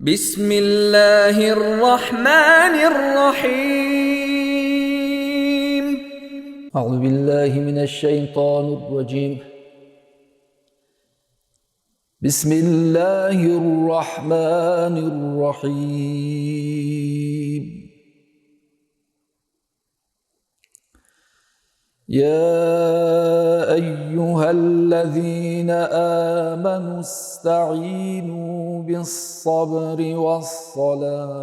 بسم الله الرحمن الرحيم. أعوذ بالله من الشيطان الرجيم. بسم الله الرحمن الرحيم. يا أيها الذين آمنوا استعينوا بالصبر والصلاة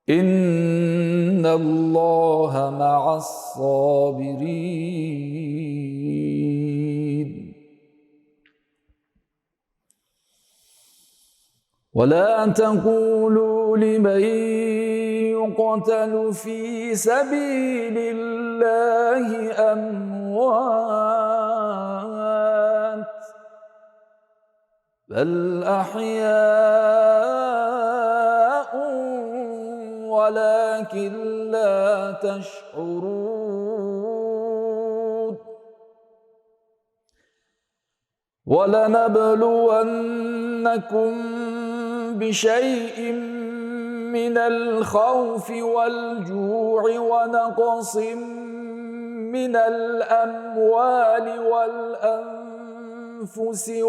إن الله مع الصابرين. ولا تقولوا لمن يقتل في سبيل الله أموات بل أحياء ولكن لا تشعرون. ولنبلونكم بشيء من الخوف والجوع ونقص من الأموال والأنفس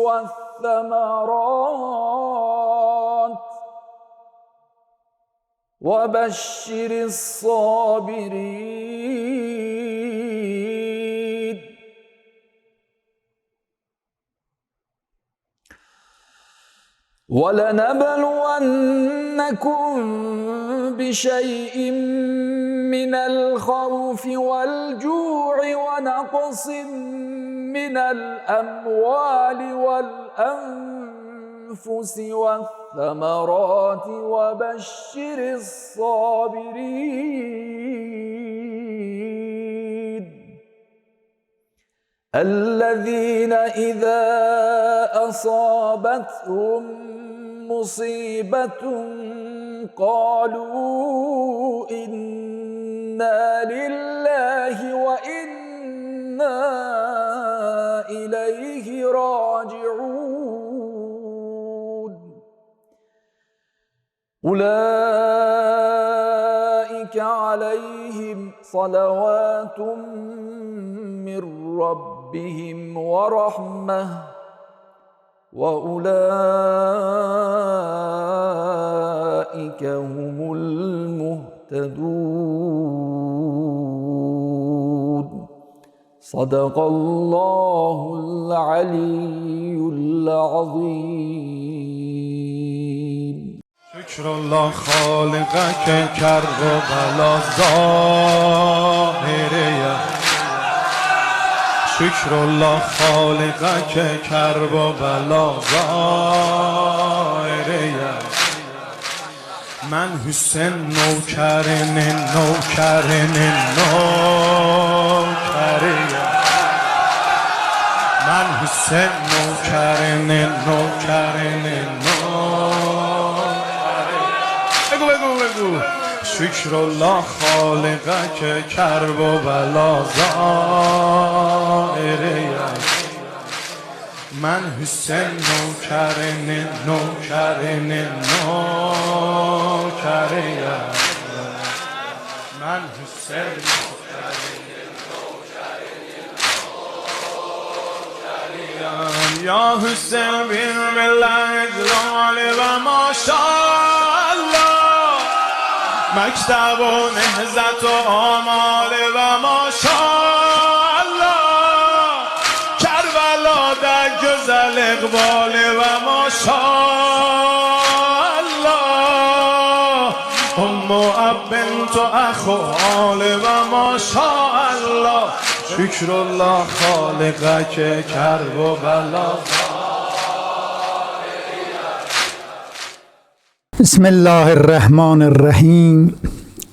والثمرات وبشر الصابرين. ولنبلونكم بشيء من الخوف والجوع ونقص من الأموال والأنفس والثمرات وبشر الصابرين الذين إذا أصابتهم مصيبة قالوا إنا لله وإنا إليه راجعون. أولئك عليهم صلوات من ربهم ورحمة وأولئك هم المهتدون. صدق الله العلي العظيم. شکر الله خالقه که کرب و بلا ظاهره. شکر الله خالقه که کرب و بلا ظاهره. من حسین نوکرن من حسین نوکرن بگو شکر الله خالقه که کرب و بلا ظاهره. من حسین نوکرن من حسین یا حسین بن ملت اجلال و ماشاءالله مکتب و نهضت و آمال و ماشاءالله کربلا در گزل اقبال و ماشاءالله ام و اب بنت و اخ و آل و ماشاءالله شکر الله خالقه که کرب و بلا. بسم الله الرحمن الرحیم.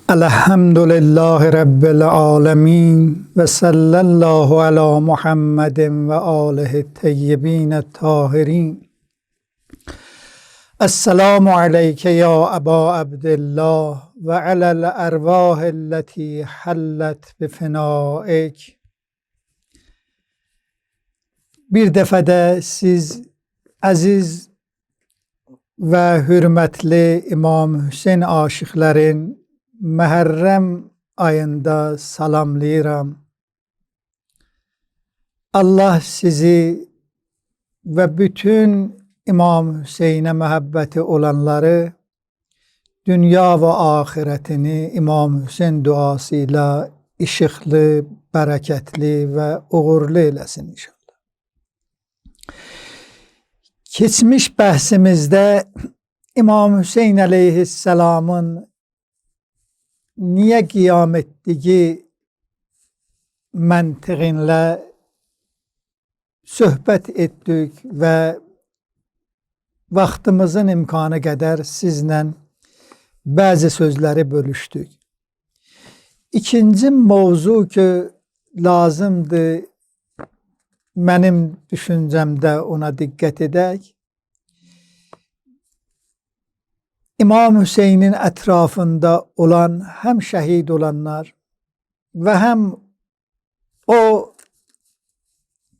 الحمد لله رب العالمین و صلی الله علی محمد و آله الطیبین الطاهرین. السلام علیک یا ابا عبدالله و علی الارواح التي حلت بفنائک. Bir dəfədə siz Əziz və hürmətli İmam Hüseyn aşiqlərin Məhərrəm ayında salamlayıram. Allah sizi və bütün İmam Hüseynə məhəbbəti olanları dünya və axirətini İmam Hüseyn duası ilə işıqlı, bərəkətli və uğurlu eləsin inşallah. Keçmiş bəhsimizdə İmam Hüseyn əleyhisselamın niyə qiyam etdiyi məntiqinlə söhbət etdik və vaxtımızın imkanı qədər sizlə bəzi sözləri bölüşdük. İkinci mövzu ki, lazımdır mənim düşüncəmdə ona diqqət edək. İmam Hüseynin ətrafında olan həm şəhid olanlar və həm o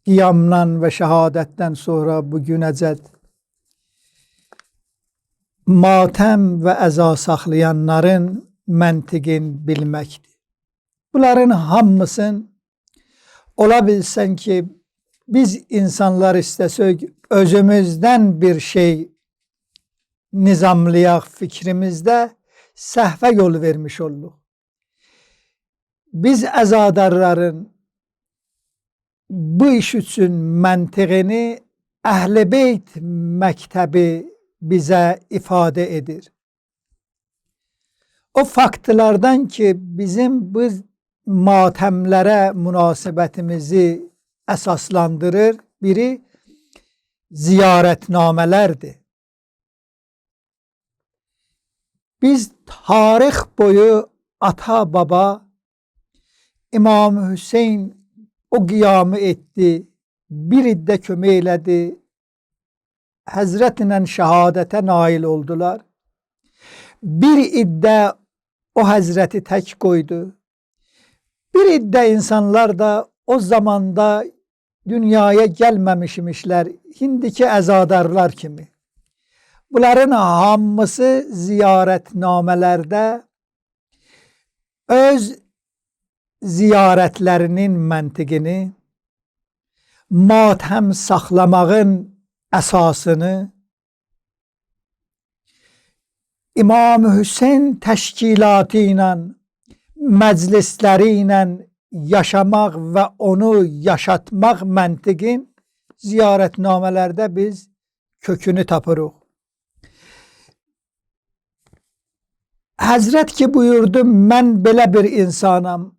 qiyamdan və şəhadətdən sonra bu günəcət matəm və əza saxlayanların məntiqin bilməkdir. Bunların hamısın ola bilsən ki, biz insanlar istəsək özümüzdən bir şey nizamlayaq fikrimizdə səhvə yol vermiş olduq. Biz əzadarların bu iş üçün məntiqini Əhl-i Beyt məktəbi bizə ifadə edir. O faktlardan ki, bizim bu matəmlərə münasibətimizi əsaslandırır, biri ziyarətnamələrdir. Biz tarix boyu ata baba İmam Hüseyn o qiyamı etdi, bir iddə kömək elədi, Həzrətlə şəhadətə nail oldular. Bir iddə o Həzrəti tək qoydu. Bir iddə insanlar da o zamanda dünyaya gəlməmişmişlər, indiki əzadarlar kimi. Bunların hamısı ziyarətnamələrdə öz ziyarətlərinin məntiqini, matəm saxlamağın əsasını, İmam Hüseyn təşkilatı ilə, məclisləri ilə yaşamaq və onu yaşatmaq məntiqin ziyarətnamələrdə biz kökünü tapırıq. Həzrət ki buyurdu, mən belə bir insanam,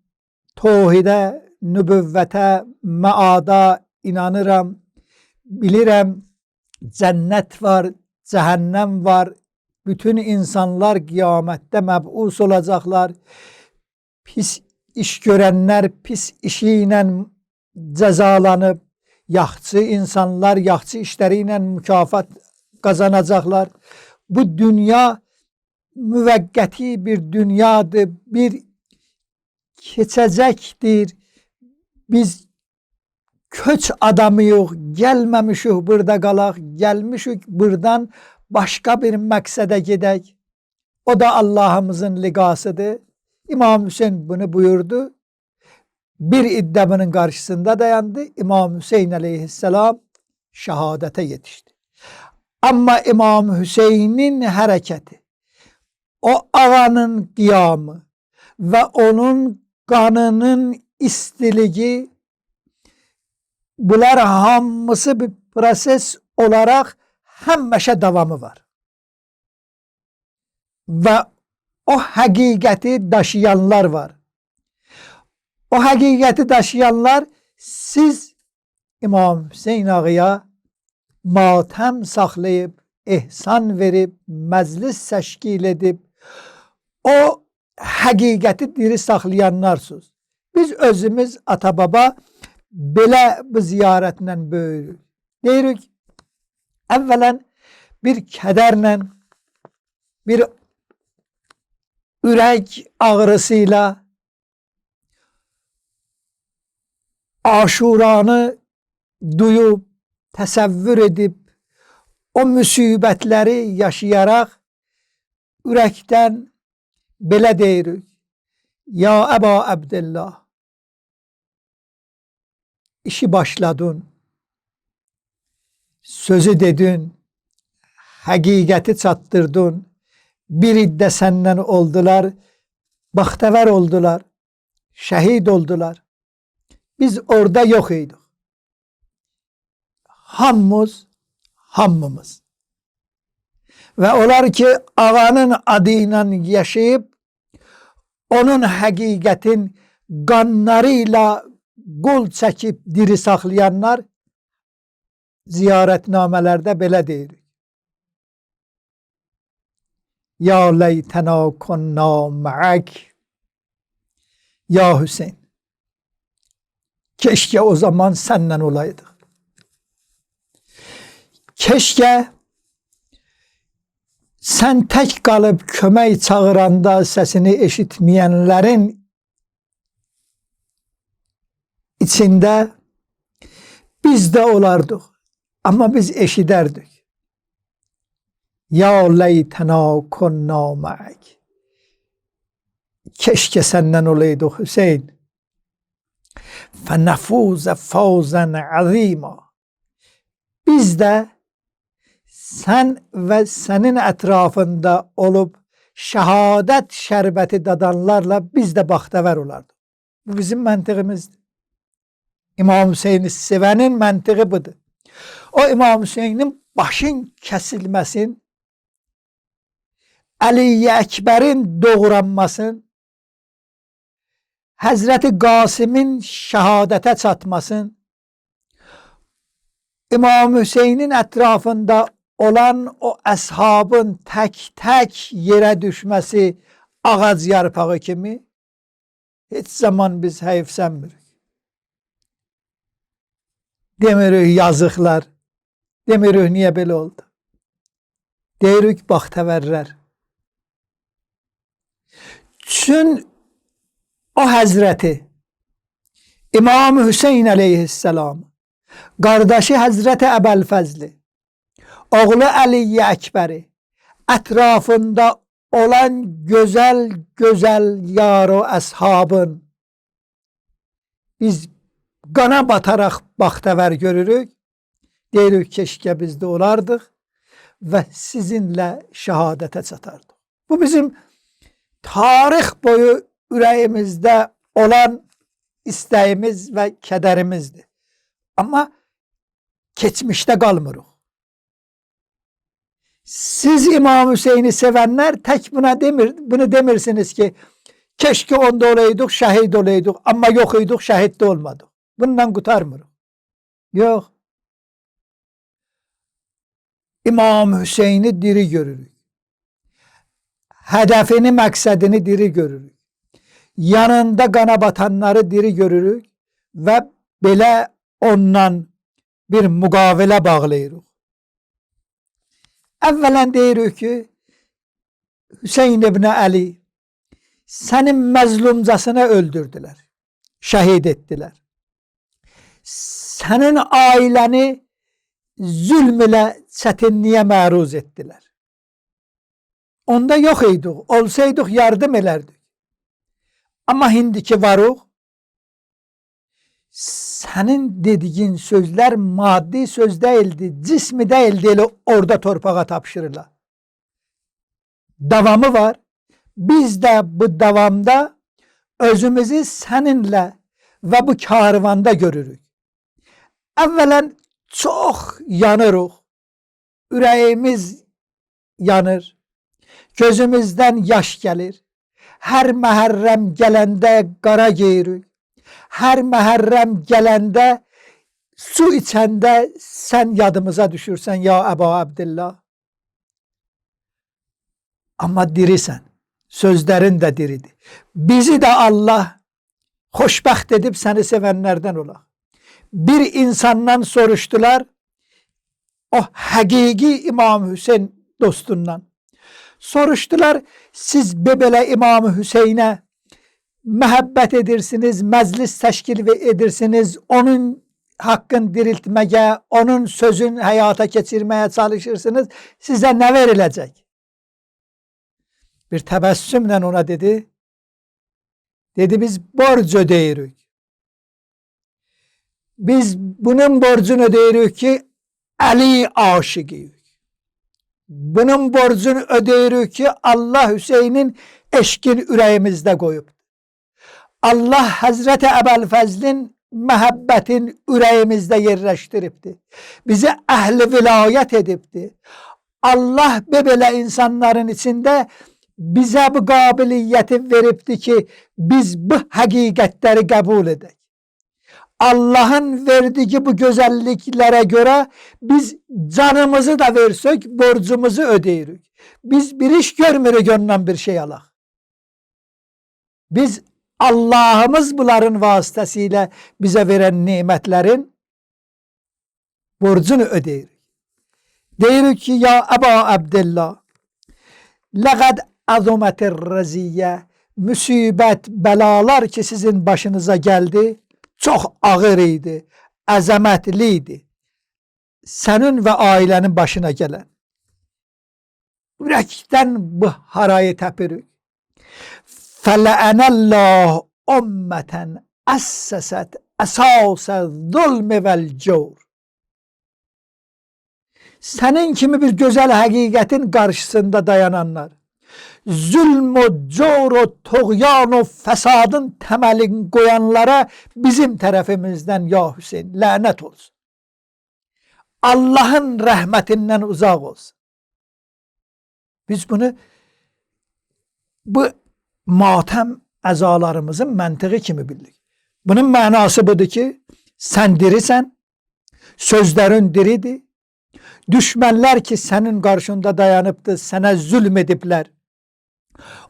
tohidə, nübüvvətə, məada inanıram, bilirəm, cənnət var, cəhənnəm var, bütün insanlar qiyamətdə məbus olacaqlar, pis iş görənlər pis işi ilə cəzalanıb, yaxçı insanlar yaxçı işləri ilə mükafat qazanacaqlar. Bu dünya müvəqqəti bir dünyadır, bir keçəcəkdir. Biz köç adamıyıq, gəlməmişik burada qalaq, gəlmişik buradan başqa bir məqsədə gedək. O da Allahımızın liqasıdır. İmam Hüseyin bunu buyurdu. Bir iddə bunun qarşısında dayandı. İmam Hüseyin aleyhisselam şəhadətə yetişdi. Amma İmam Hüseynin hərəkəti, o ağanın qiyamı və onun qanının istiliyi, bunlar hamısı bir proses olaraq həmişə davamı var. Və o həqiqəti daşıyanlar var. O həqiqəti daşıyanlar siz İmam Hüseyn ağaya matəm saxlayıb, ehsan verib, məclis təşkil edib, o həqiqəti diri saxlayanlarsınız. Biz özümüz ata-baba belə bu ziyarətlə böyürük. Deyirik, əvvələn bir kədərlə, bir ürək ağrısıyla Aşuranı duyub, təsəvvür edib, o müsibətləri yaşayaraq ürəkdən belə deyirik: Ya Əba Əbdillah, işi başladın, sözü dedin, həqiqəti çatdırdın, bir iddə səndən oldular, baxtəvər oldular, şəhid oldular. Biz orada yox idik. Hamımız. Və olar ki, ağanın adı ilə yaşayıb, onun həqiqətin qanları ilə qol çəkib diri saxlayanlar ziyarətnamələrdə belə deyir: Ya leytena kunna ma'ak, ya Hüseyin, keşke o zaman senden olaydık. Keşke sen tək qalıb kömək çağıranda səsini eşitməyənlərin içində biz də olardıq. Amma biz eşidərdik. Ya leytena kunna ma'ak. Keşke senden olaydıq Hüseyin. Fenefûze fawzen azîmâ. Biz də sən və sənin ətrafında olub şəhadət şərbəti dadanlarla biz də baxtəvər olardıq. Bu bizim məntiqimizdir. İmam Hüseyin'i sevənin məntiqi budur. O İmam Hüseyin'in başın kəsilməsin, Əli Əkbərin doğranmasın, Həzrəti Qasimin şəhadətə çatmasın, İmam Hüseyin'in ətrafında olan o əshabın tək yerə düşməsi ağac yarpağı kimi heç zaman biz heyfsənmirik. Demirik yazıqlar, demirik niyə belə oldu. Deyirik baxtəvərlər. Çün o Həzrəti İmam Hüseyin əleyhisselam, qardaşı Həzrəti Əbəlfəzli, oğlu Əli Əkbəri, ətrafında olan gözəl yar o əshabın biz qana bataraq baxtəvər görürük. Deyirik keşke biz də olardıq və sizinlə şəhadətə çatardıq. Bu bizim tarix boyu ürəyimizdə olan istəyimiz və kədərimizdir. Amma keçmişdə qalmırıq. Siz İmam Hüseyin'i sevənlər tək bunu demirsiniz ki, keşke onda olaydıq, şəhid olaydıq, amma yox idik, şəhid də olmadıq. Bundan qutarmırıq. Yox. İmam Hüseyin'i diri görürük. Hədəfini, məqsədini diri görürük. Yanında qana batanları diri görürük və belə ondan bir müqavilə bağlayırıq. Əvvələn deyirik ki, Hüseyin ibn Əli sənin məzlumcasını öldürdülər, şəhid etdilər. Sənin ailəni zülm ilə çətinliyə məruz etdilər. Onda yox idik, olsaydıq yardım elərdik. Amma indiki varıq, sənin dediğin sözlər maddi söz deyildi, cismi deyildi, elə orada torpağa tapşırırlar. Davamı var. Biz də bu davamda özümüzü səninlə və bu karvanda görürük. Əvvələn çox yanırıq, ürəyimiz yanır, gözümüzdən yaş gəlir. Hər məhərrəm gələndə qara geyirik. Hər məhərrəm gələndə su içəndə sən yadımıza düşürsən ya Əba Əbdillah. Amma dirisən, sözlərin də diridir. Bizi də Allah xoşbəxt edib səni sevənlərdən olaq. Bir insandan soruşdular, o həqiqi İmam Hüseyin dostundan. Soruşdular, siz belə İmam Hüseyinə məhəbbət edirsiniz, məclis təşkil edirsiniz, onun haqqın diriltməyə, onun sözün həyata keçirməyə çalışırsınız, sizə nə veriləcək? Bir təbəssümlə ona dedi. Dedi, biz borc ödeyirik. Biz bunun borcunu ödeyirik ki, Ali aşıqıyıq. Bunun borcunu ödeyirik ki, Allah Hüseynin eşkin ürəyimizdə qoyub. Allah Həzrəti Əbəlfəzlin məhəbbətin ürəyimizdə yerləşdiribdir. Bizi əhli vilayət edibdir. Allah belə insanların içində bizə bu qabiliyyəti veribdir ki, biz bu həqiqətləri qəbul edək. Allah'ın verdiği bu güzelliklere göre biz canımızı da versek borcumuzu ödeyirik. Biz bir iş görmürük ondan bir şey alaq. Biz Allah'ımız bunların vasıtasıyla bize veren nimetlerin borcunu ödeyirik. Deyirik ki ya Ebu Abdillah لَقَدْ عَظُمَتِ الرَّزِيَّ Müsibet, belalar ki sizin başınıza geldi çok ağır idi, əzəmətliydi. Sənin və ailənin başına gələn. Ürəkdən bu harayı təpirik. فَلَأَنَ ümmətən əssəsət əsasə zulmü vəl-cevr. Sənin kimi bir gözəl həqiqətin qarşısında dayananlar, zulm o, cor o, toğyan o, fəsadın təməlini qoyanlara bizim tərəfimizdən ya Hüseyin lənət olsun. Allah'ın rəhmətindən uzaq olsun. Biz bunu bu matəm əzalarımızın məntiqi kimi bildik. Bunun mənası budur ki, sən dirisən, sözlərin diridir, düşmənlər ki sənin qarşında dayanıbdır, sənə zülm ediblər.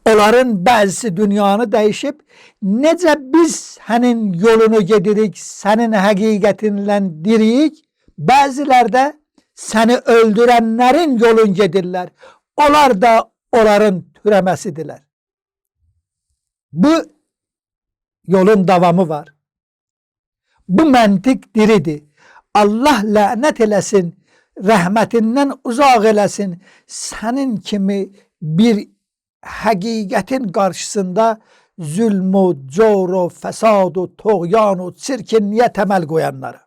Onların bəzisi dünyanı dəyişib, necə biz sənin yolunu gedirik, sənin həqiqətinlə diriyik, bəzilər də səni öldürənlərin yolun gedirlər. Onlar da onların türəməsidirlər. Bu yolun davamı var. Bu məntiq diridir. Allah lənət eləsin, rəhmətindən uzaq eləsin. Sənin kimi bir həqiqətin qarşısında zülm o, cor o, fəsad o, toğyan o, çirkinliyə təməl qoyanları.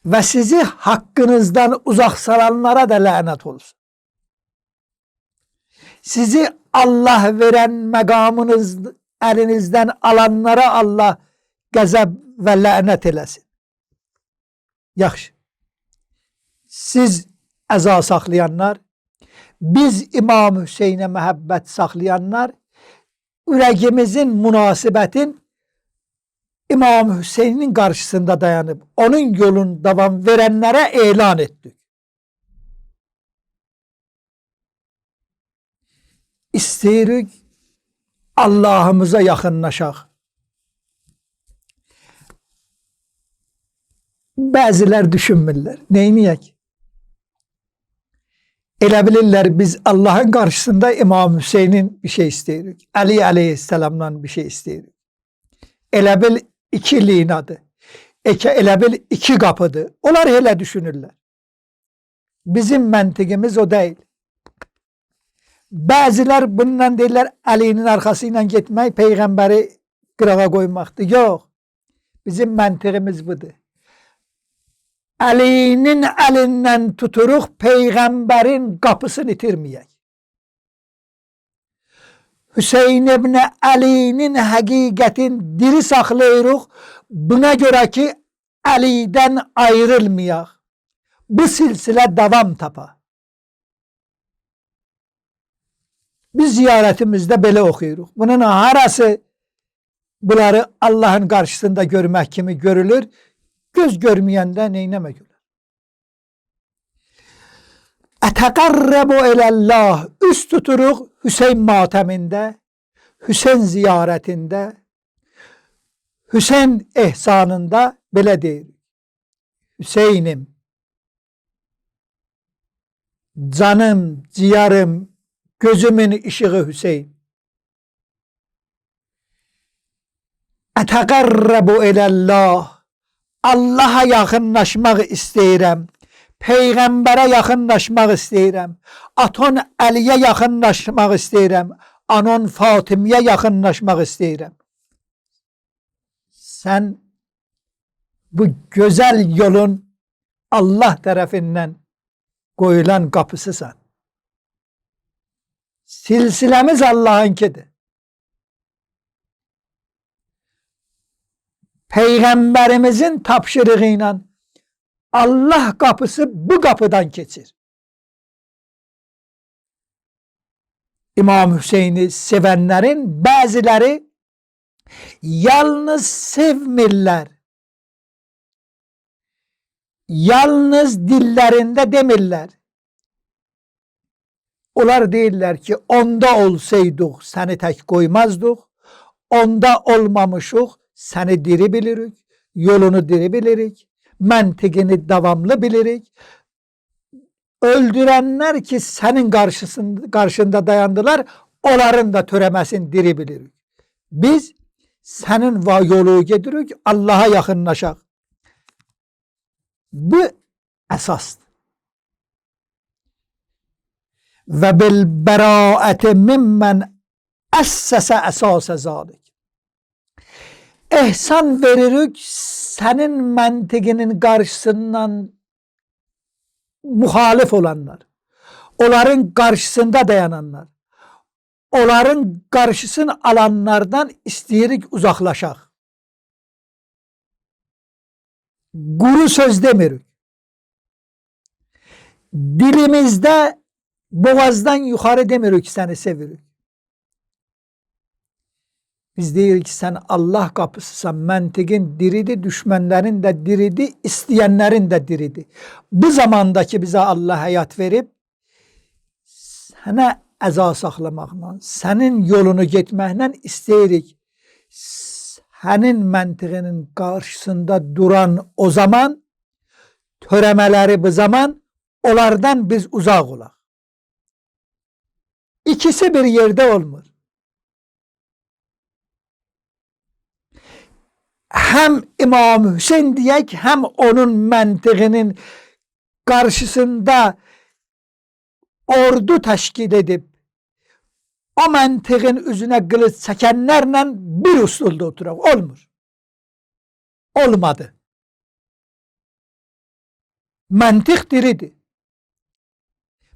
Və sizi haqqınızdan uzaq salanlara da lənət olsun. Sizi Allah verən məqamınız əlinizdən alanlara Allah qəzəb və lənət eləsin. Yaxşı. Siz əza saxlayanlar, biz İmam Hüseynə məhəbbət saxlayanlar, ürəyimizin münasibətin İmam Hüseynin qarşısında dayanıb, onun yolun davam verənlərə elan etdik. İstəyirik Allah'ımıza yaxınlaşaq. Bəzilər düşünmürlər. Neyniyək? Elə bilirlər biz Allah'ın qarşısında İmam Hüseynin bir şey isteyirik. Ali aleyhisselamdan bir şey isteyirik. Elə bil iki linadır. Elə bil iki qapıdır. Onlar elə düşünürlər. Bizim məntiqimiz o deyil. Bəzilər bununla deyirlər Ali'nin arkasıyla getmək, Peyğəmbəri qırağa qoymaqdır. Yox. Bizim məntiqimiz budur. Ali'nin əlindən tuturuq, Peyğəmbərin qapısını itirməyək. Hüseyin ibn Ali'nin həqiqətin diri saxlayırıq, buna görə ki, Ali'dən ayrılmayaq. Bu silsilə davam tapa. Biz ziyarətimizdə belə oxuyuruq. Bunun harası bunları Allah'ın qarşısında görmək kimi görülür, göz görməyəndə neynəmək olur? Ətəqərrəbu iləllah, üst tuturuq Hüseyin matəmində, Hüseyin ziyarətində, Hüseyin ehsanında belə deyir. Hüseynim, canım, ciyarım, gözümün işığı Hüseyin. Ətəqərrəbu iləllah. Allah'a yaxınlaşmaq istəyirəm. Peyğəmbərə yaxınlaşmaq istəyirəm. Aton Əliyə yaxınlaşmaq istəyirəm. Anon Fatimiyə yaxınlaşmaq istəyirəm. Sən bu gözəl yolun Allah tərəfindən qoyulan qapısısan. Silsiləmiz Allah'ınkidir. Peyğəmbərimizin tapşırığı ilə Allah qapısı bu qapıdan keçir. İmam Hüseyni sevənlərin bəziləri yalnız sevmirlər. Yalnız dillərində demirlər. Onlar deyirlər ki, onda olsaydıq səni tək qoymazdıq, onda olmamışıq səni diri bilirik, yolunu diri bilirik, məntiqini davamlı bilirik. Öldürənlər ki sənin qarşında dayandılar, onların da törəməsini diri bilirik. Biz sənin yolu gedirik, Allah'a yaxınlaşaq. Bu əsasdır. Və bil bəraəti mimmən əssəsə əsasə zalik. Ehsan veririk sənin məntiqinin qarşısından muhalif olanlar, onların qarşısında dayananlar, onların qarşısını alanlardan istəyirik uzaqlaşaq. Quru söz demirik. Dilimizdə boğazdan yuxarı demirik səni sevirik. Biz deyirik ki sən Allah qapısısan, məntiqin diridir, düşmənlərin də diridir, istəyənlərin də diridir. Bu zamandakı bizə Allah həyat verib, sənə əza saxlamaqla, sənin yolunu getməklə istəyirik. Sənin məntiqinin qarşısında duran o zaman, törəmələri bu zaman, onlardan biz uzaq olaq. İkisi bir yerdə olmur. Hem İmam Hüseyin diyək, hem onun məntiqinin qarşısında ordu təşkil edib, o məntiqin üzünə qılıq çəkənlərlə bir usulda oturaq. Olmur. Olmadı. Məntiq diridir.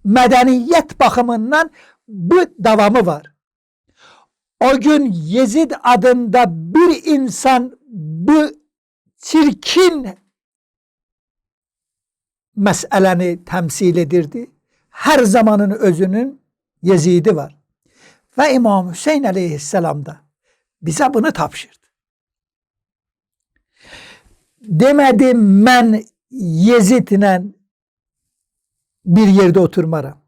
Mədəniyyət baxımından bu davamı var. O gün Yezid adında bir insan bu çirkin məsələni təmsil edirdi. Hər zamanın özünün Yezidi var. Və İmam Hüseyin əleyhisselam da bizə bunu tapşırdı. Demədi mən Yezidlə bir yerdə oturmaram.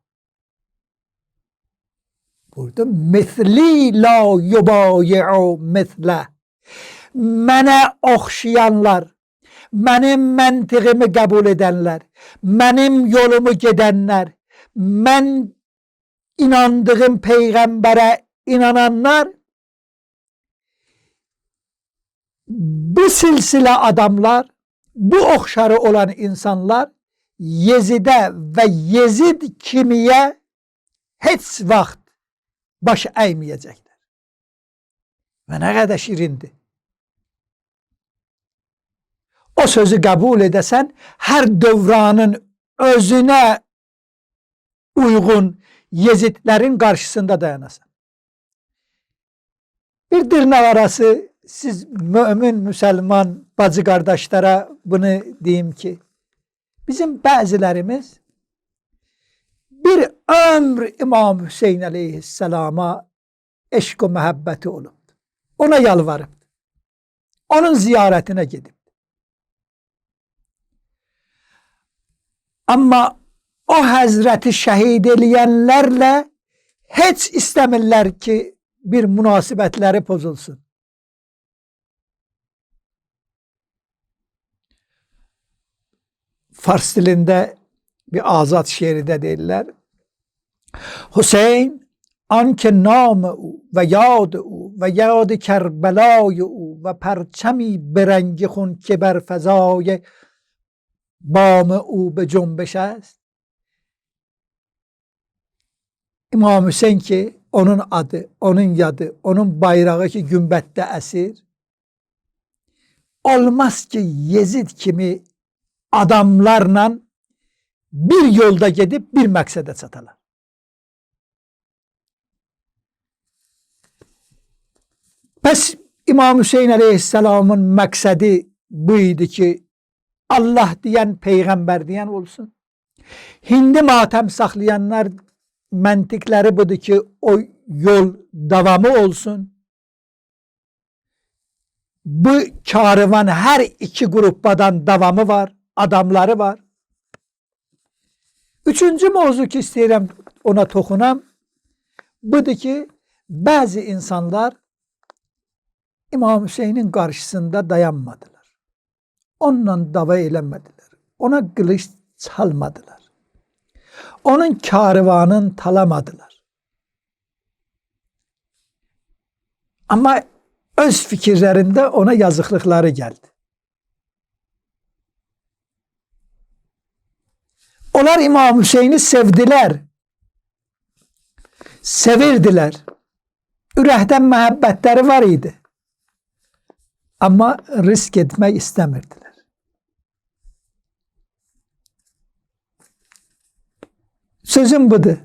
Burada misli la yubayi'u mislə. Mənə oxşayanlar, mənim məntiqimi qəbul edənlər, mənim yolumu gedənlər, mən inandığım Peyğəmbərə inananlar, bu silsilə adamlar, bu oxşarı olan insanlar Yezidə və Yezid kimiyə heç vaxt baş əyməyəcəklər. Və nə qədər şirindir. O sözü qəbul edəsən, hər dövranın özünə uyğun Yezidlərin qarşısında dayanasan. Bir dırnaq arası siz mümin, müsəlman bacı qardaşlara bunu deyim ki, bizim bəzilərimiz bir ömr İmam Hüseyin əleyhisselama eşq və məhəbbəti olubdur. Ona yalvarıbdır. Onun ziyarətinə gedib. Amma o həzrəti şəhid eləyənlərlə heç istəmirlər ki, bir münasibətləri pozulsun. Fars dilində bir azad şeirdə deyirlər. Hüseyin آنکه نام او و یاد او و یاد کربلای او و پرچمی به رنگ خون که بر فضای بام او به جنبش است. İmam Hüseyin ki onun adı, onun yadı, onun bayrağı ki gümbette esir. Olmaz ki Yezid kimi adamlarla bir yolda gidip bir məqsədə çatalar. Pes İmam Hüseyin Aleyhisselam'ın məqsədi bu idi ki Allah diyen, peygamber diyen olsun. Hindi matem saklayanlar məntiqləri budur ki o yol davamı olsun. Bu karvan her iki gruppadan davamı var, adamları var. Üçüncü mevzu ki istəyirəm ona toxunam, budur ki bazı insanlar İmam Hüseyin'in karşısında dayanmadılar. Onunla dava eləmədilər. Ona kılıç çalmadılar. Onun karvanını talamadılar. Ama öz fikirlerinde ona yazıklıkları geldi. Onlar İmam Hüseyin'i sevdiler. Sevirdiler. Ürəkdən məhəbbətləri var idi. Ama risk etmek istemirdiler. Sözüm budur.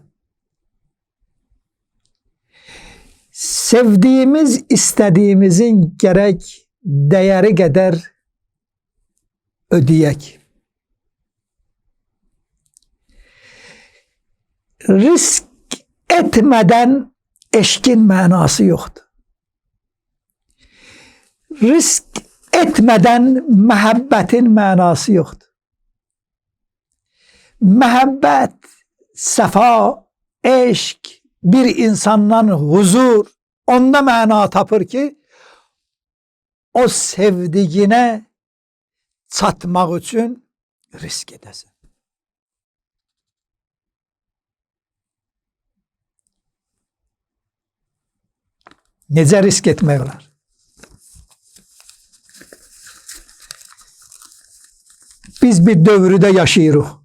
Sevdiğimiz, istediğimizin gerek değeri kadar ödeyek. Risk etmeden eşkin manası yoktur. Risk etmeden muhabbetin manası yoktur. Muhabbet, safa, eşk, bir insandan huzur, onda mana tapır ki o sevdiğine çatmak için risk edesin. Necə risk etmək olar? Biz bir dövrüde yaşayırıq.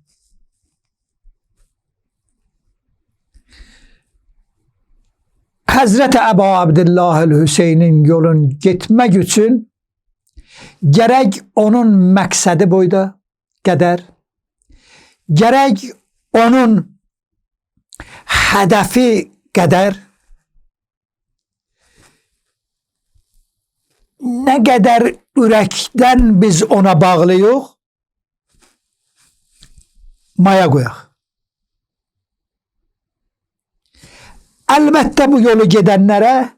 Hazreti Ebu Abdullah Hüseyin'in yolun gitmek için gerek onun məqsədi boyda qədər, gerek onun hedefi qədər, ne kadar ürəkdən biz ona bağlıyıq, maya qoyaq. Elbette bu yolu gedenlere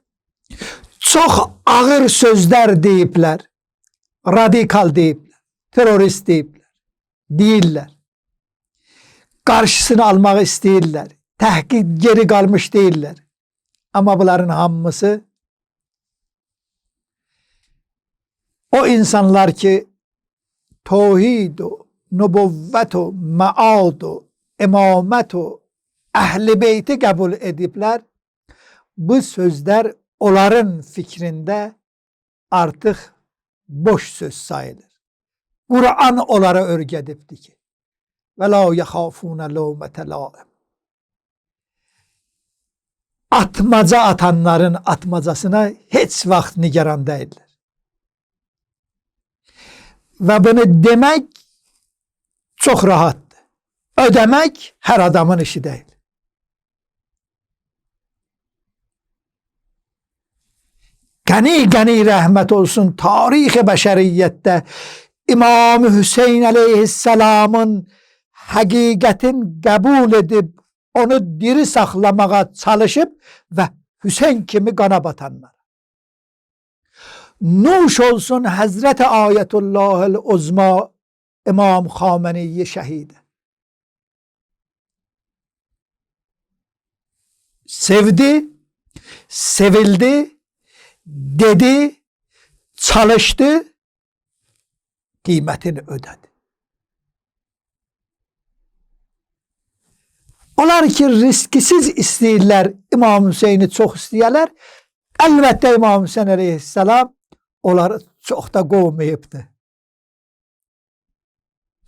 çok ağır sözler deyipler, radikal deyipler, terörist deyipler, değiller. Karşısını almak isteyirler, tahkik geri kalmış değiller. Ama bunların hamısı o insanlar ki tevhid-u, nübüvvet-u, maad-u, imamet-u, Əhl-i Beyti qəbul ediblər. Bu sözlər onların fikrində artıq boş söz sayılır. Kur'an onlara öyrədibdir ki və la yəxafuna lawmətə laim. Atmaca atanların atmacasına heç vaxt nigaran deyirlər. Və bunu demək çox rahatdır. Ödemək hər adamın işi deyil. Gani rahmet olsun tarih-i beşeriyette İmam Hüseyin Aleyhisselam'ın hakikatin kabul edip onu diri saklamağa çalışıp ve Hüseyin kimi qana batanlar. Nuş olsun Hazreti Ayetullah'el Uzma İmam Xamene'yi şehidi. Sevdi, sevildi, dedi, çalıştı, kıymetini ödedi. Onlar ki riskisiz istəyirlər İmam Hüseyni çox istəyərlər. Əlbəttə İmam Hüseyin əleyhissalam onları çox da qovmayıbdır.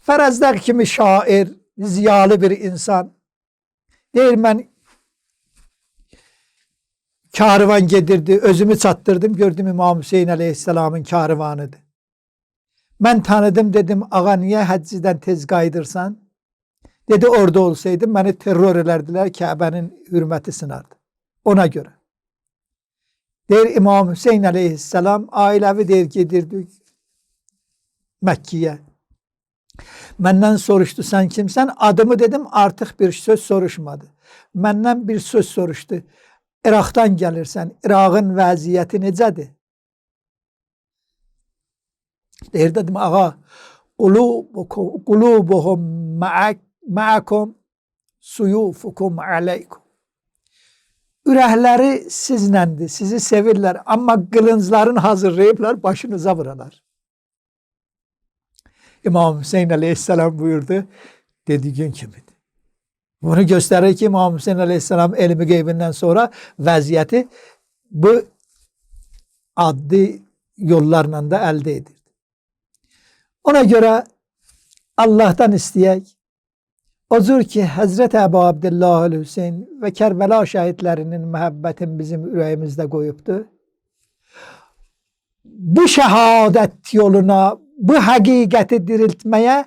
Fərəzdəq kimi şair, ziyalı bir insan deyir, mən karvan gedirdi, özümü çatdırdım, gördüm İmam Hüseyin əleyhissalamın karvanıdır. Mən tanıdım, dedim, ağa niyə həccidən tez qaydırsan? Dedi, orada olsaydım məni terror edərdilər, Kəbənin hürməti sınardı. Ona görə. Deyir, İmam Hüseyin əleyhissalam ailəvi deyir, gedirdik Məkkiyə. Məndən soruşdu, sən kimsən? Adımı dedim, artıq bir söz soruşmadı. Məndən bir söz soruşdu. İraqdan gəlirsən, İraqın vəziyyəti necədir? Deyir, dedim, ağa, qulubuhum ma'akum, suyufukum aleykum. Ürəkləri sizləndir, sizi sevirlər, amma qılıncların hazırlayıblar, başınıza vurarlar. İmam Hüseyin əleyhissalam buyurdu, dediğin kimidir. Bunu göstərir ki, İmam Hüseyin əleyhissalam elmi qeybindən sonra vəziyyəti bu addi yollarla da əldə edir. Ona görə Allah'tan istəyək, o cür ki Həzrət Əbu Abdullah Hüseyin və Kərbəla şəhidlərinin məhəbbətin bizim ürəyimizdə qoyubdu. Bu şəhadət yoluna, bu həqiqəti diriltməyə,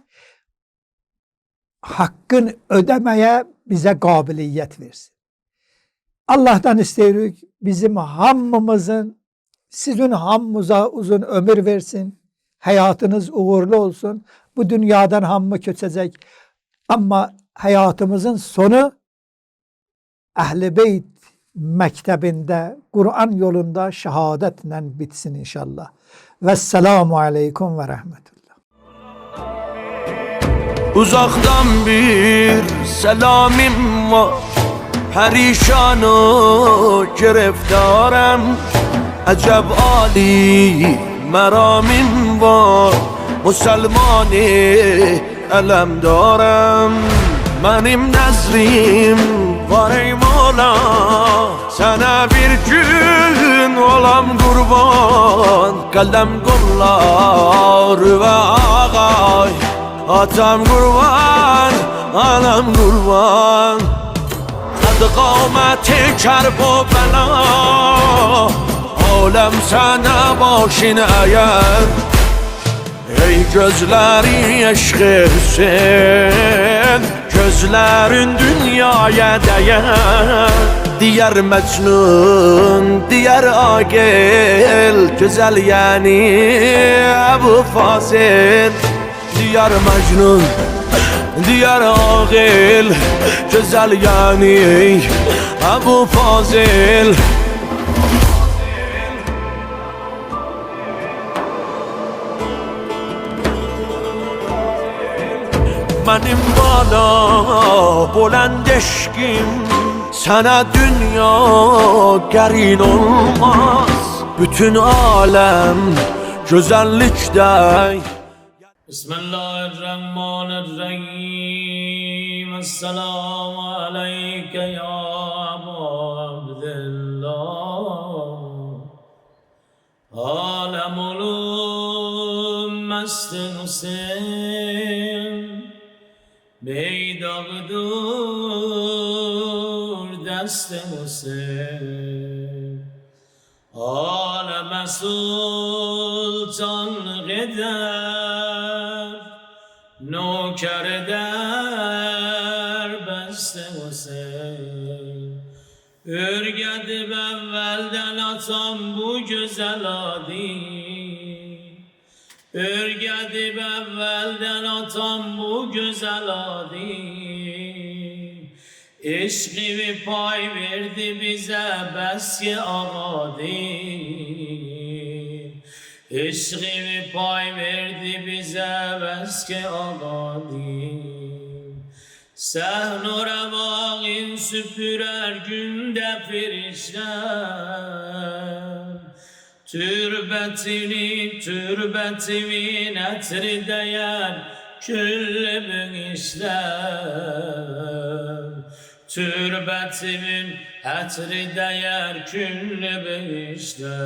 haqqın ödəməyə bizə qabiliyyət versin. Allah'tan istəyirik bizim hamımızın, sizin hamımıza uzun ömür versin. Hayatınız uğurlu olsun. Bu dünyadan hamı köçecek. Ama hayatımızın sonu Əhl-i Beyt məktəbində, Kur'an yolunda şehadetle bitsin inşallah. Vesselamu aleyküm ve rahmetullah. Uzaktan bir selamim var, perişan o giriftarım. Acep Ali meramim var, Müslümani elem darım. Benim nezrim var ey Mola, sana bir gün olam kurban. Kalem kollar ve ağay, atam kurban, anam kurban. Adı kâmeti kerb o bela, alem sana başın eğer. Ey gözleri eşq Hüseyin, gözlerin dünyaya değer. Diyar Mecnun, diyar Agil, güzel yani Ebu Fazil. Diyar Mecnun, diyar Agil, güzel yani Ebu Fazil. Benim bana bulend eşkim, sana dünya gerin olmaz. Bütün alem güzellikte. Bismillahirrahmanirrahim. Esselamu aleyke ya Ebu Abdillah. Alem ulum mestin Hüseyin, beydağıdır destin Hüseyin. Aleme sultan gider, nöker eder beste Hüseyin. Ürgedip evvelden atam bu güzel adi, ürgedip evvelden atam bu güzel adi. İşkı pay verdi bize beski ağadi. İşkı pay verdi bize beski ağadi. Sehnu revağın süpürer günde firişler. Türbetimin etri değer küllü bin işler. Türbetimin hətri dəyər küllü behişdə.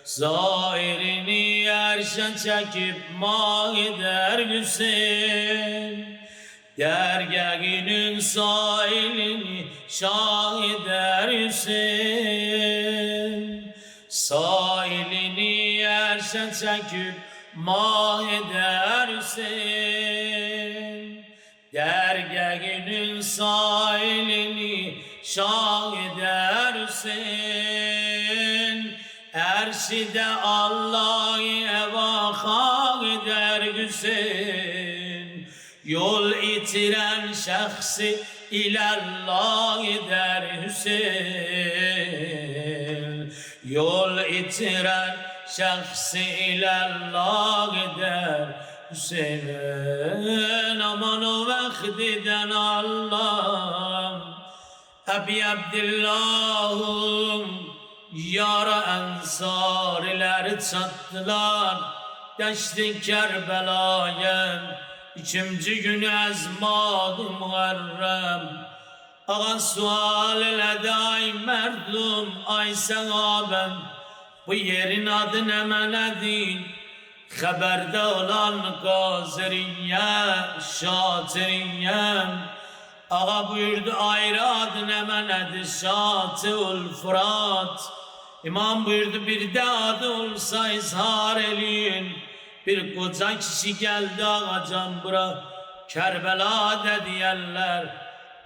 Zairini ərşə çəkib mahidər Hüseyin, Dərgəginin sahilini şahidər Hüseyin. Sahilini ərşə çəkib mahidər Hüseyin, Dərgəginin sahilini şahidər Hüseyin. Ərşidə Allahi evahidər Hüseyin. Yol itiren şəxsi iləllahi der Hüseyin. Yol itiren şəxsi iləllahi der Hüseyin. Aman o vaxtidən Allah'ım, Əbi Abdillah'ım, yara ensariləri çatdılar Dəşti Kərbəlaya. İkinci günü əzmadı Muharrem, ağa sual elədi ay mərdum, ay səhabəm, bu yerin adı nə mənədir? Xəbərdə olan Qaziriyyə, Şatiriyyəm. Ağa buyurdu ayrı adı nə mənədir? Şati-ül Fırat. İmam buyurdu bir də adı olsa izhar eləyin. Bir koca kişi geldi ağacan bura, Kerbela dediyerler.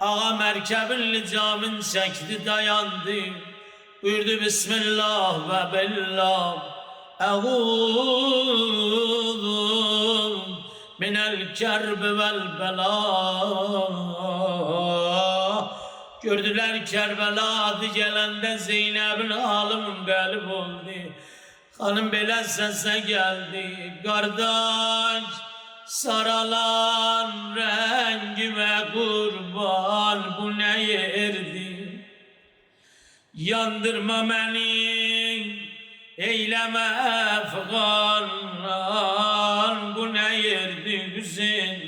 Ağa merkebin licamın çekti dayandı, buyurdu Bismillah ve billah, Eûzu minel kerbi vel bela. Gördüler Kerbela adı gelende Zeynep'in halımın galip oldu. Hanım belə səsə gəldi, qardaş, saralan rəngimə qurban, bu nə yerdir? Yandırma məni, eyləmə əfqan, bu nə yerdir Hüseyin?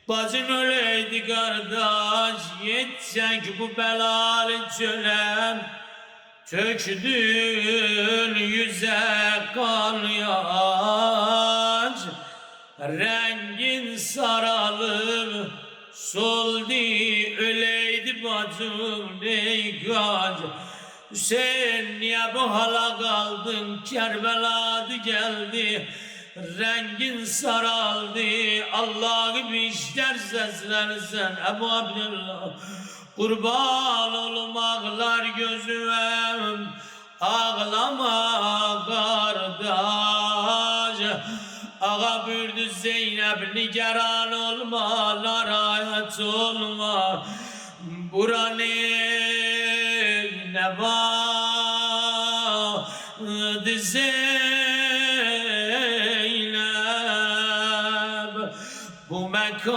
Bacın öləydi qardaş, yetcək bu bəlalı çöləm, tökdün yüze kan yaş, rengin saralır, soldu öleydi bacım ey kaç. Hüseyin niye bu hala kaldın? Kerbela'da geldi, rengin saraldı. Allah'ı bir işler seslenirsen Ebu Abdullah. Kurban olum ağlar gözüm, ağlama kardeş. Ağa buyurdu Zeynep nigaran olma, narahat olma. Buranın ne vardı Zeynep, bu mekan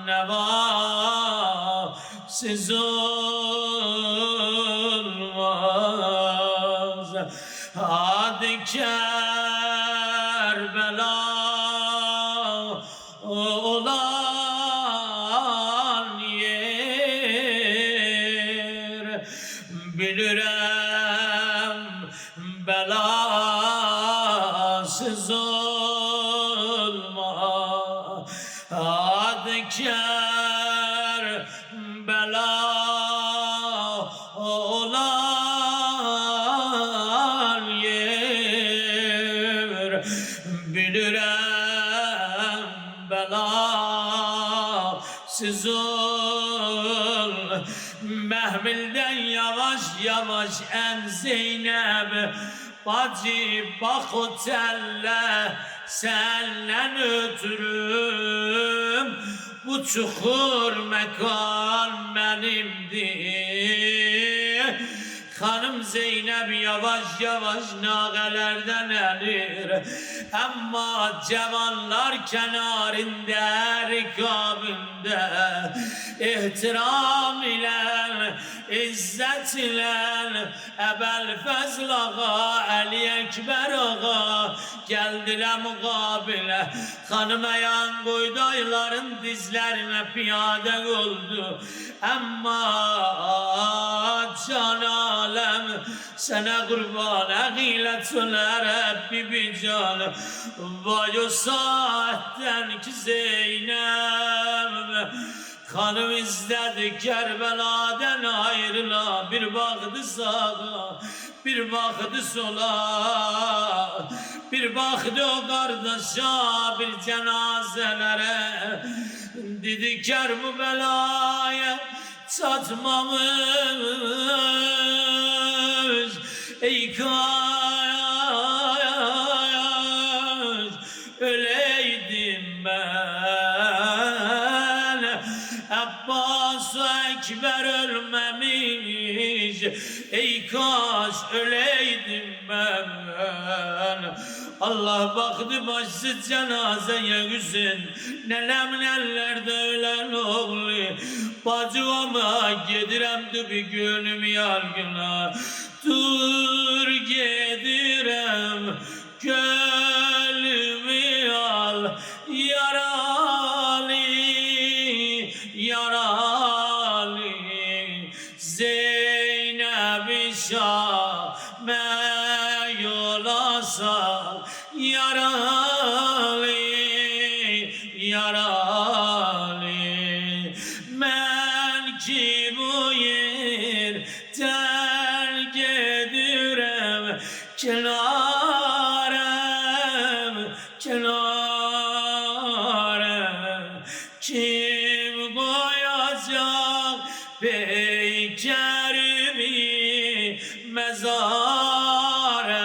ne var? Siz olmaz. Hadi Kerbela olan yer, bilirəm belasız olmaz. Hadi Kerbela olan yer, bilirəm belasız ol. Məhmildən yavaş yavaş ən Zeynep, bacı bax o təllə səndən ötürüm, bu çuxur məkan mənimdir. Hanım Zeynep yavaş yavaş nağələrdən əlir, amma cavanlar kənarında, rikabında ehtiram ilə İzzetlə Əbəl Fəzl ağa, Əli Əkbər ağa gəldilər müqabilə. Xanım əyan qoydu ayların dizlərinə piyadə oldu. Amma can aləm sənə qurban, əqilət olərə bibi can. Vay o saatdən ki Zeynəb Xanım izlədi Kərbəladən ayrıla. Bir baxdı sağa, bir baxdı sola, bir baxdı o qardaşa, bir cənazələrə. Dedi Kərbəlaya çatmamış, ey kaş öleydim ben. Abbas-ı Ekber ölmemiş, ey kaş öleydim ben. Allah baktı başsız cenazeye Hüseyin, nenem ellerde ölen oğlu. Bacıma gedirem bir gönlüm yargına, dur gedirem gönlümü al yaralı, yaralı. Zeynep-i Şam'e yola sal yaralı, yaralı. Men ki bu yerden gedirem kenarem, kenarem. Kim koyacak peykerimi mezara,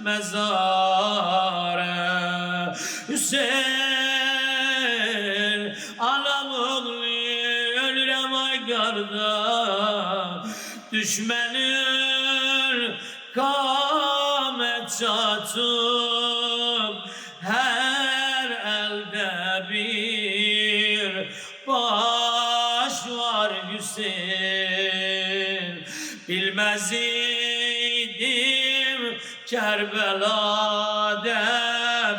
mezara. Hüseyin anam oğlu ölürem ay garda, düşmenin kamet çatıp her elde bir baş var Hüseyin. Bilmez idim Kerbela'da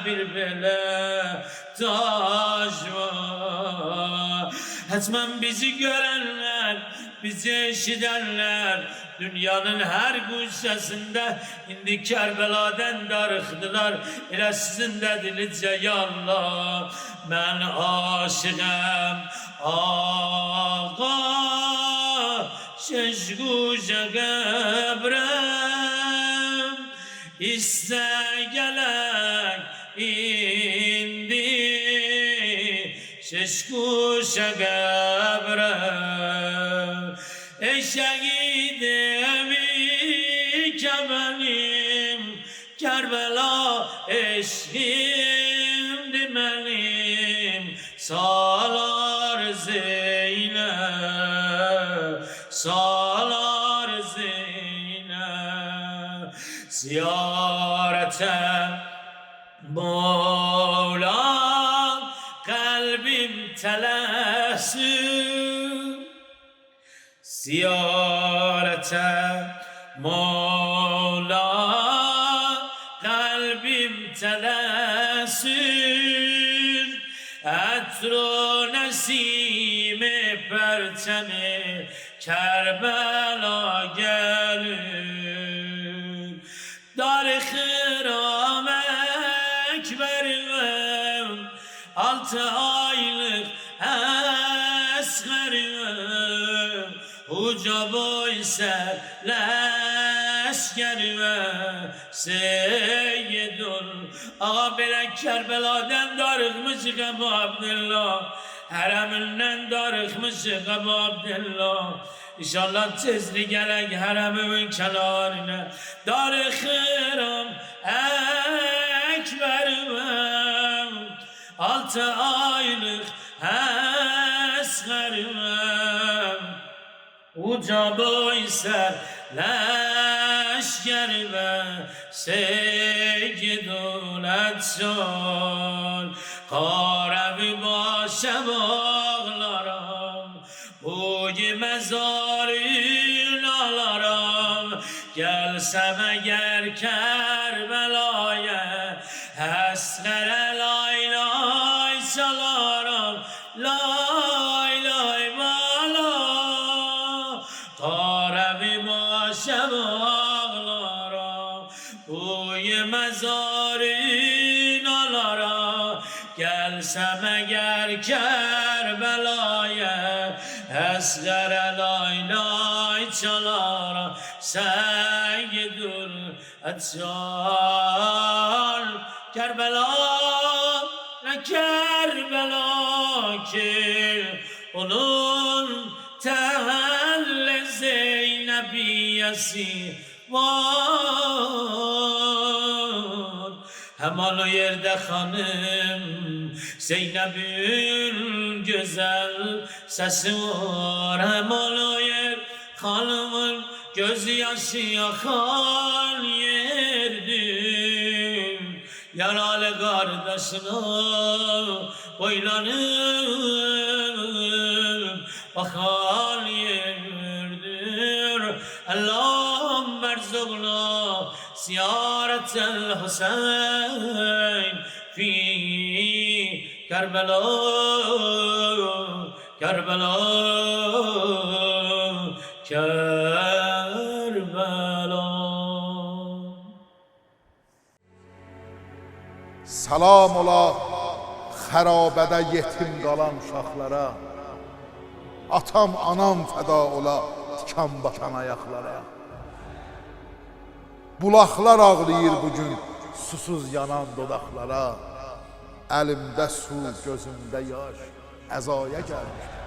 bir bele taş var. Etmem bizi görenler, bizi eşidenler dünyanın her köşesinde indi Kerbela'dan darıxdılar. Elə sizin də dilicə ya Allah, mən aşığım ağa, şeşguşa qəbrəm, istə gələk indi şeşguşa qəbrəm. Eşeğidim benim, Kerbela eşkimdi benim. Salar Zeynep, salar Zeynep. Ziyarete Mevlam kalbim tələsir. Ziyarete Mevla kalbim tələsir. Etru nesime perçemi Kerbela gelir. Darıxıram Ekberim, 6 aylık eskerim. Uca boy serleşker ve seyyidul. Ağa belə Kerbeladan darıxmış Ebu Abdillah, Hərəmindən darıxmış Ebu Abdillah. İnşallah tezli gələk hərəmimin kənarına. Darıxıram Ekberim, 6 aylık eskerim. Uca boy serleşker ve seyyidul etşan. Karevi başa bağlarım, boyu mezar gelsem eğer Kerbela'ya, Esgere lay lay çalarım, lay lay bala. Tarevi başım ağlara, uy mezarin alara. Gelsem eğer Kerbela'ya, Esgere lay lay çalara. Seyyidül Ecal Kerbela, ne Kerbela ki onun tehelli Zeynepiyesi var. Hemen o yerde hanım Zeynep'in güzel sesi var. Hemen o yer hanımın gözyaşı yakan yerdir. Yaralı kardeşine boylanıp bakan yerdir. Allah'ım merzuqna ziyaretel Hüseyin fi Kerbela, Kerbela, Kerbela. Salam ola xərabədə yetim qalan uşaqlara. Atam, anam fəda ola tikan batan ayaqlara. Bulaqlar ağlayır bugün susuz yanan dodaqlara. Əlimdə su, gözümdə yaş, əzaya gəlmiş.